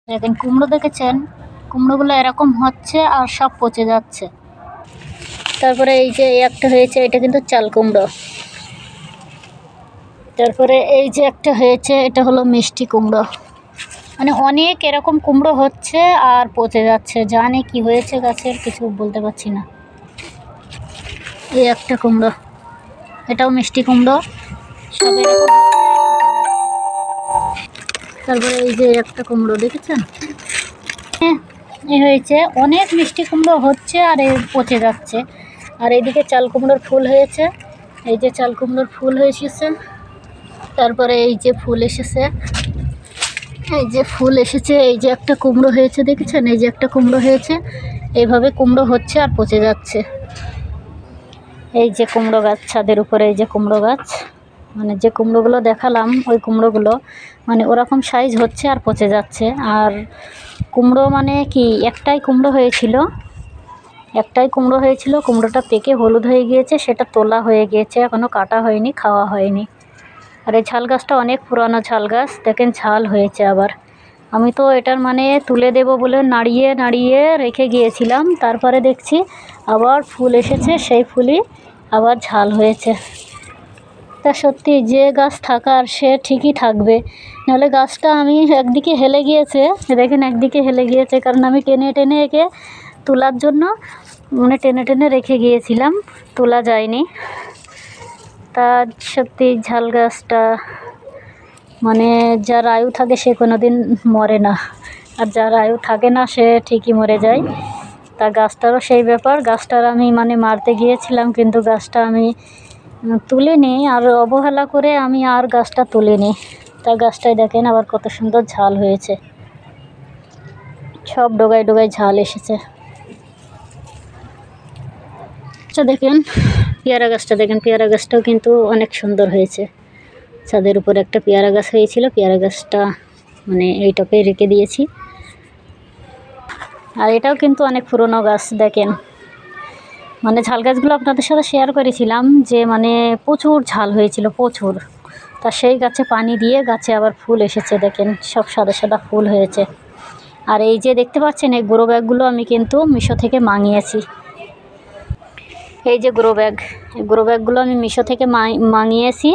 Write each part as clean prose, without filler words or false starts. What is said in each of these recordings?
দেখেন কুমড়ো দেখেছেন, কুমড়োগুলো এরকম হচ্ছে আর সব পচে যাচ্ছে। তারপরে এই যে একটা হয়েছে, এটা কিন্তু চাল কুমড়ো। তারপরে এই যে একটা হয়েছে, এটা হলো মিষ্টি কুমড়ো। মানে অনেক এরকম কুমড়ো হচ্ছে আর পচে যাচ্ছে, জানি কি হয়েছে গাছের, কিছু বলতে পারছি না। এই একটা কুমড়ো, এটাও মিষ্টি কুমড়ো, সব এরকম। তারপরে এই যে একটা কুমড়ো দেখেছেন, হয়েছে অনেক মিষ্টি কুমড়ো হচ্ছে আর পচে যাচ্ছে। আর এইদিকে চাল কুমড়োর ফুল হয়েছে, এই যে চাল কুমড়োর ফুল এসেছে। তারপরে এই যে ফুল এসেছে, এই যে ফুল এসেছে, এই যে একটা কুমড়ো হয়েছে দেখেছেন, এই যে একটা কুমড়ো হয়েছে। এইভাবে কুমড়ো হচ্ছে আর পচে যাচ্ছে। এই যে কুমড়ো গাছ ছাদের উপরে, এই যে কুমড়ো গাছ, মানে যে কুমড়োগুলো দেখালাম ওই কুমড়োগুলো মানে ওরকম সাইজ হচ্ছে আর পচে যাচ্ছে। আর কুমড়ো মানে কি, একটাই কুমড়ো হয়েছিল, কুমড়োটা পেকে হলুদ হয়ে গিয়েছে, সেটা তোলা হয়ে গিয়েছে, এখনও কাটা হয়নি, খাওয়া হয়নি। আর এই ঝাল গাছটা অনেক পুরানো ঝাল গাছ, দেখেন ঝাল হয়েছে আবার। আমি তো এটার মানে তুলে দেব বলে নাড়িয়ে নাড়িয়ে রেখে গিয়েছিলাম, তারপরে দেখছি আবার ফুল এসেছে, সেই ফুলই আবার ঝাল হয়েছে। তা সত্যি যে গাছ থাকার সে ঠিকই থাকবে, নাহলে গাছটা আমি একদিকে হেলে গিয়েছে, দেখেন একদিকে হেলে গিয়েছে, কারণ আমি টেনে টেনে একে তোলার জন্য মানে টেনে টেনে রেখে গিয়েছিলাম, তোলা যায়নি। তা সত্যি ঝাল গাছটা মানে যার আয়ু থাকে সে কোনো দিন মরে না, আর যার আয়ু থাকে না সে ঠিকই মরে যায়। তা গাছটারও সেই ব্যাপার, গাছটার আমি মানে মারতে গিয়েছিলাম, কিন্তু গাছটা আমি তুলিনি, আর অবহেলা করে আমি আর গাছটা তুলিনি। তা গাছটায় দেখেন আবার কত সুন্দর ঝাল হয়েছে, সব ডগায় ডগায় ঝাল এসেছে। আচ্ছা দেখেন পেয়ারা গাছটা, দেখেন পেয়ারা গাছটাও কিন্তু অনেক সুন্দর হয়েছে। ছাদের উপর একটা পেয়ারা গাছ হয়েছিল, পেয়ারা গাছটা মানে এই টপে রেখে দিয়েছি। আর এটাও কিন্তু অনেক পুরনো গাছ, দেখেন মানে ঝাল গাছগুলো আপনাদের সাথে শেয়ার করেছিলাম যে মানে প্রচুর ঝাল হয়েছিল, প্রচুর। তা সেই গাছে পানি দিয়ে গাছে আবার ফুল এসেছে, দেখেন সব সাদা সাদা ফুল হয়েছে। আর এই যে দেখতে পাচ্ছেন এই গ্রো ব্যাগগুলো আমি কিন্তু মিশো থেকে মাঙিয়েছি। এই যে গ্রো ব্যাগগুলো আমি মিশো থেকে মাঙিয়েছি।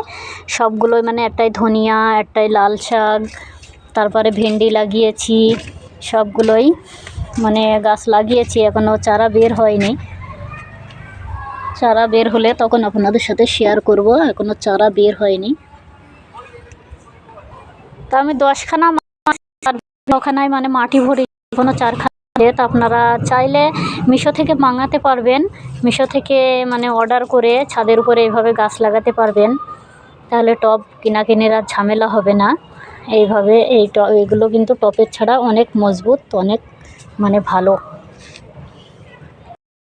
সবগুলোই মানে একটাই ধনিয়া, একটাই লাল শাক, তারপরে ভেন্ডি লাগিয়েছি, সবগুলোই মানে গাছ লাগিয়েছি, এখনও চারা বের হয়নি। চারা বের হলে তখন আপনাদের সাথে শেয়ার করব, এখনও চারা বের হয়নি। তা আমি 10খানা ওখানায় মানে মাটি ভরি, কোনো 4খানা। তো আপনারা চাইলে মিশো থেকে মাঙাতে পারবেন, মিশো থেকে মানে অর্ডার করে ছাদের উপরে এইভাবে গাছ লাগাতে পারবেন, তাহলে টব কিনাকিনির আর ঝামেলা হবে না। এইভাবে এইগুলো কিন্তু টবের ছাড়া অনেক মজবুত, অনেক মানে ভালো।